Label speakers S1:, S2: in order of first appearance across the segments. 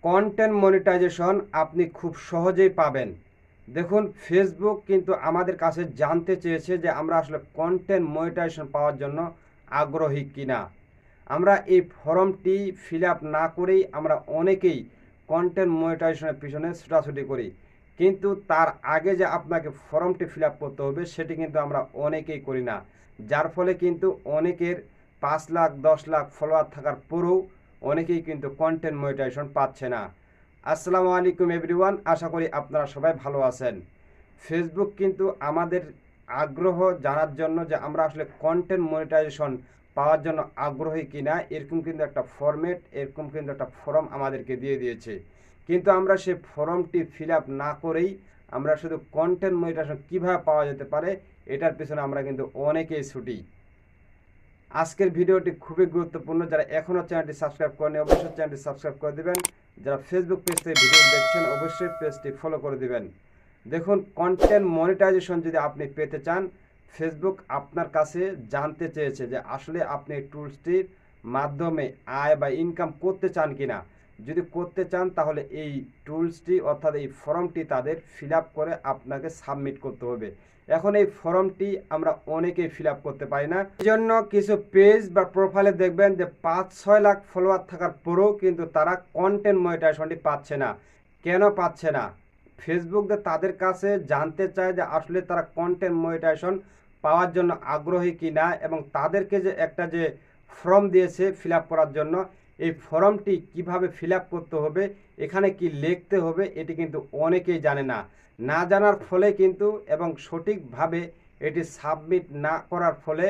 S1: Content monetization আপনি খুব সহজেই পাবেন। দেখুন, ফেসবুক কিন্তু আমাদের কাছে জানতে চেয়েছে যে আমরা আসলে কন্টেন্ট মনিটাইজেশন পাওয়ার জন্য আগ্রহী কিনা। আমরা এই ফর্মটি ফিল আপ না করেই আমরা অনেকেই কন্টেন্ট মনিটাইজেশনের পিছনে ছুটাছুটি করি, কিন্তু তার আগে যে আপনাকে ফর্মটি ফিল আপ করতে হবে সেটি কিন্তু আমরা অনেকেই করি না, যার ফলে কিন্তু অনেকের 5 লাখ 10 লাখ ফলোয়ার থাকার পরেও অনেকেই কিন্তু কন্টেন্ট মনিটাইজেশন পাচ্ছে না। আসসালামু আলাইকুম এভরিওয়ান, আশা করি আপনারা সবাই ভালো আছেন। ফেসবুক কিন্তু আমাদের আগ্রহ জানার জন্য যে আমরা আসলে কন্টেন্ট মনিটাইজেশন পাওয়ার জন্য আগ্রহী কিনা, এরকম কিন্তু একটা ফরম্যাট, এরকম কিন্তু একটা ফর্ম আমাদেরকে দিয়ে দিয়েছে। কিন্তু আমরা সেই ফর্মটি ফিল আপ না করেই আমরা শুধু কন্টেন্ট মনিটাইজেশন কীভাবে পাওয়া যেতে পারে এটার পিছনে আমরা কিন্তু অনেকেই ছুটি। আজকের ভিডিওটি খুবই গুরুত্বপূর্ণ। যারা এখনও চ্যানেলটি সাবস্ক্রাইব করেনি অবশ্যই চ্যানেলটি সাবস্ক্রাইব করে দেবেন। যারা ফেসবুক পেজ থেকে ভিডিও দেখছেন অবশ্যই পেজটি ফলো করে দেবেন। দেখুন, কন্টেন্ট মনিটাইজেশন যদি আপনি পেতে চান, ফেসবুক আপনার কাছে জানতে চেয়েছে যে আসলে আপনি এই টুলসটির মাধ্যমে আয় বা ইনকাম করতে চান কিনা। যদি করতে চান তাহলে এই টুলসটি অর্থাৎ এই ফর্মটি তাদের ফিল আপ করে আপনাকে সাবমিট করতে হবে। এখন এই ফর্মটি আমরা অনেকেই ফিল আপ করতে পারি না, এই জন্য কিছু পেজ বা প্রোফাইলে দেখবেন যে 5-6 লাখ ফলোয়ার থাকার পরেও কিন্তু তারা কন্টেন্ট মনিটাইজেশনটি পাচ্ছে না। কেন পাচ্ছে না? ফেসবুক তাদের কাছে জানতে চায় যে আসলে তারা কন্টেন্ট মনিটাইজেশন পাওয়ার জন্য আগ্রহী কিনা, এবং তাদেরকে যে একটা যে ফর্ম দিয়েছে ফিল আপ করার জন্য, এই ফর্মটি কিভাবে ফিল আপ করতে হবে, এখানে কি লিখতে হবে, এটি কিন্তু অনেকেই জানে না। না জানার ফলে কিন্তু এবং সঠিকভাবে এটি সাবমিট না করার ফলে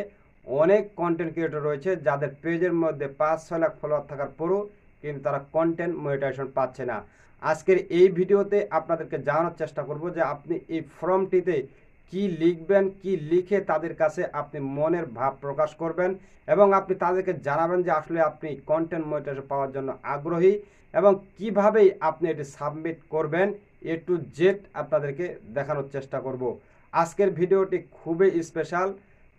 S1: অনেক কন্টেন্ট ক্রিয়েটর রয়েছে যাদের পেজের মধ্যে 5-6 লাখ ফলোয়ার থাকার পরেও কিন্তু তারা কন্টেন্ট মনিটাইজেশন পাচ্ছে না। আজকের এই ভিডিওতে আপনাদেরকে জানানোর চেষ্টা করব যে আপনি এই ফর্মটিতে কি লিখবেন, কি লিখে তাদের কাছে আপনি মনের ভাব প্রকাশ করবেন, এবং আপনি তাদেরকে জানাবেন যে আসলে আপনি কন্টেন্ট মনিটাইজেশন পাওয়ার জন্য আগ্রহী, এবং কিভাবে আপনি এটি সাবমিট করবেন এ টু জেড আপনাদেরকে দেখানোর চেষ্টা করব। আজকের ভিডিওটি খুবই স্পেশাল,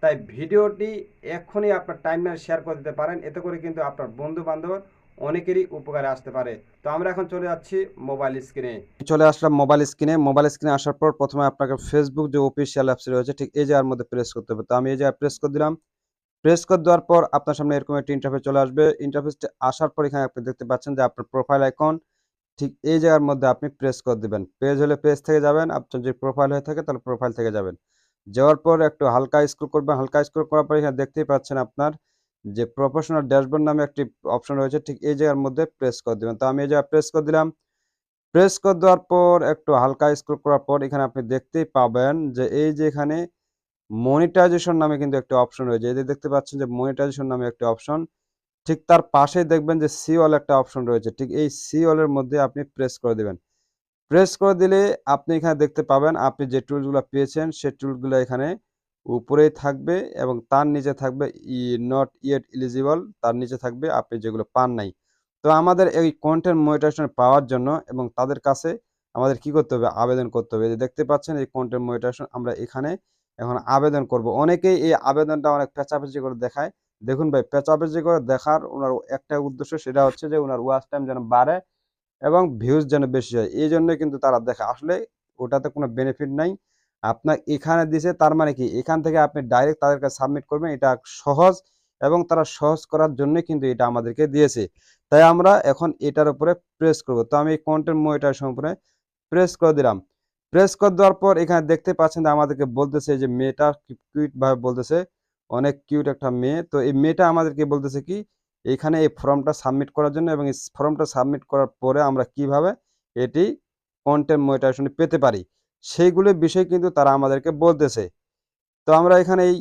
S1: তাই ভিডিওটি এখনই আপনার টাইমলাইনে শেয়ার করে দিতে পারেন, এতে করে কিন্তু আপনার বন্ধু বান্ধব অনেকেরই উপকারে আসতে পারে। তো আমরা এখন চলে যাচ্ছি মোবাইল স্ক্রিনে। চলে আসলাম মোবাইল স্ক্রিনে। মোবাইল স্ক্রিনে আসার পর প্রথমে আপনাকে ফেসবুক যে অফিসিয়াল অ্যাপস রয়েছে ঠিক এই জায়গার মধ্যে প্রেস করতে হবে। তো আমি এই জায়গায় প্রেস করে দিলাম। প্রেস করে দেওয়ার পর আপনার সামনে এরকম একটা ইন্টারফেস চলে আসবে। ইন্টারফেসটি আসার পর এখানে আপনি দেখতে পাচ্ছেন যে আপনার প্রোফাইল আইকন, ঠিক এই জায়গার মধ্যে আপনি প্রেস করে দিবেন। পেজ হলে পেজ থেকে যাবেন, আপনার যদি প্রোফাইল হয়ে থাকে তাহলে প্রোফাইল থেকে যাবেন। যাওয়ার পর একটু হালকা স্ক্রল করবেন। হালকা স্ক্রল করার পর এখানে দেখতেই পাচ্ছেন আপনার যে প্রফেশনাল ড্যাশবোর্ড নামে একটি অপশন রয়েছে, ঠিক এই জায়গার মধ্যে প্রেস করে দিবেন। তো আমি এই জায়গায় প্রেস করে দিলাম। প্রেস করে দেওয়ার পর একটু হালকা স্ক্রল করার পর এখানে আপনি দেখতেই পাবেন যে এই যে এখানে মনিটাইজেশন নামে কিন্তু একটা অপশন রয়েছে। এই যে দেখতে পাচ্ছেন যে মনিটাইজেশন নামে একটা অপশন, ঠিক তার পাশেই দেখবেন যে সি অল একটা অপশন রয়েছে। ঠিক এই সি অল এর মধ্যে আপনি প্রেস করে দিবেন। প্রেস করে দিলে আপনি এখানে দেখতে পাবেন আপনি যে টুলসগুলো পেয়েছেন সেই টুলসগুলো এখানে উপরেই থাকবে, এবং তার নিচে থাকবে নট ইয়েট এলিজিবল, তার নিচে থাকবে আপনি যেগুলো পান নাই। তো আমাদের এই কন্টেন্ট মনিটাইজেশন পাওয়ার জন্য এবং তাদের কাছে আমাদের কি করতে হবে? আবেদন করতে হবে। এই যে দেখতে পাচ্ছেন এই কন্টেন্ট মনিটাইজেশন আমরা এখানে এখন আবেদন করব। অনেকেই এই আবেদনটা অনেক পেঁচাপেচি করে দেখায়। দেখুন ভাই, পেঁচাপেচি করে দেখার ওনার একটা উদ্দেশ্য, সেটা হচ্ছে যে ওনার ওয়াচ টাইম যেন বাড়ে এবং ভিউজ যেন বেশি হয়। এইজন্য কিন্তু তারা দেখায়। আসলে ওটাতে কোনো বেনিফিট নাই। আপনার এখানে দিছে তার মানে কি? এখান থেকে আপনি ডাইরেক্ট তাদের কাছে সাবমিট করবেন। এটা সহজ, এবং তারা সহজ করার জন্যই কিন্তু এটা আমাদেরকে দিয়েছে। তাই আমরা এখন এটার উপরে প্রেস করব। তো আমি কন্টেন্ট মনিটাইজেশন উপরে প্রেস করে দিলাম। প্রেস করে দেওয়ার পর এখানে দেখতে পাচ্ছেন যে আমাদেরকে বলতেছে যে মেয়েটা কিউট ভাবে বলতেছে, অনেক কিউট একটা মেয়ে। তো এই মেয়েটা আমাদেরকে বলতেছে কি এখানে এই ফর্মটা সাবমিট করার জন্য, এবং এই ফর্মটা সাবমিট করার পরে আমরা কিভাবে এটি কন্টেন্ট মনিটাইজেশন পেতে পারি সেইগুলোর বিষয় কিন্তু তারা আমাদেরকে বলতেছে। তো আমরা এখানে এই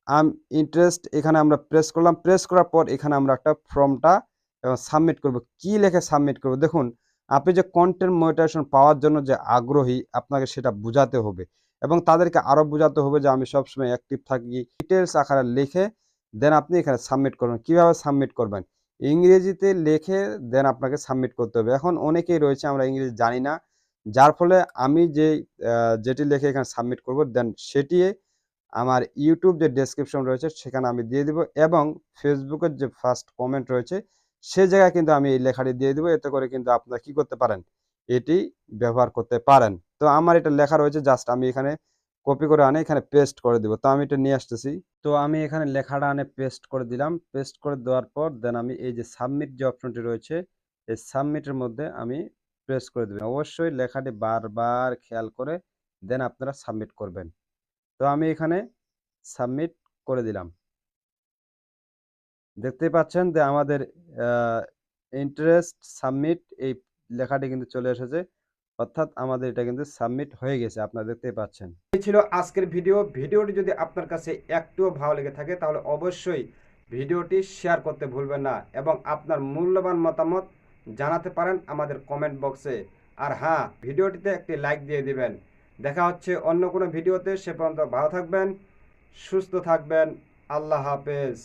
S1: আম ইন্টারেস্ট এখানে আমরা প্রেস করলাম। প্রেস করার পর এখানে আমরা একটা ফর্মটা সাবমিট করব। কি লিখে সাবমিট করব? দেখুন, আপনি যে কন্টেন্ট মনিটাইজেশন পাওয়ার জন্য যে আগ্রহী আপনাকে সেটা বুঝাতে হবে, এবং তাদেরকে আরো বুঝাতে হবে যে আমি সবসময় অ্যাক্টিভ থাকি। ডিটেইলস আকারে লিখে দেন আপনি এখানে সাবমিট করবেন। কিভাবে সাবমিট করবেন? ইংরেজিতে লিখে দেন আপনাকে সাবমিট করতে হবে। এখন অনেকেই রয়েছে আমরা ইংরেজি জানি না। যার ফলে আমি যেটি লিখে এখানে সাবমিট করব দেন সেটি আমার ইউটিউব যে ডেসক্রিপশন রয়েছে সেখানে আমি দিয়ে দিব, এবং ফেসবুকের যে ফার্স্ট কমেন্ট রয়েছে সেই জায়গায় কিন্তু আমি এই লেখাটি দিয়ে দিব। এতে করে কিন্তু আপনারা কি করতে পারেন, এটি ব্যবহার করতে পারেন। তো আমার এটা লেখা রয়েছে, জাস্ট আমি এখানে কপি করে আনে এখানে পেস্ট করে দিব। তো আমি এটা নিয়ে আসতেছি। তো আমি এখানে লেখাটা আনে পেস্ট করে দিলাম। পেস্ট করে দেওয়ার পর দেন আমি এই যে সাবমিট যে অপশনটি রয়েছে, এই সাবমিটের মধ্যে আমি প্রেস করে দেবেন। অবশ্যই লেখাটি বারবার খেয়াল করে দেন আপনারা সাবমিট করবেন। তো আমি এখানে সাবমিট করে দিলাম। দেখতেই পাচ্ছেন যে আমাদের ইন্টারেস্ট সাবমিট এই লেখাটি কিন্তু চলে এসেছে, অর্থাৎ আমাদের এটা কিন্তু সাবমিট হয়ে গেছে, আপনারা দেখতেই পাচ্ছেন। এই ছিল আজকের ভিডিও। ভিডিওটি যদি আপনার কাছে একটুও ভালো লেগে থাকে তাহলে অবশ্যই ভিডিওটি শেয়ার করতে ভুলবেন না এবং আপনার মূল্যবান মতামত জানাতে পারেন আমাদের কমেন্ট বক্সে। আর হ্যাঁ, ভিডিওটিতে একটি লাইক দিয়ে দিবেন। দেখা হচ্ছে অন্য কোনো ভিডিওতে। সে পর্যন্ত ভালো থাকবেন, সুস্থ থাকবেন। আল্লাহ হাফেজ।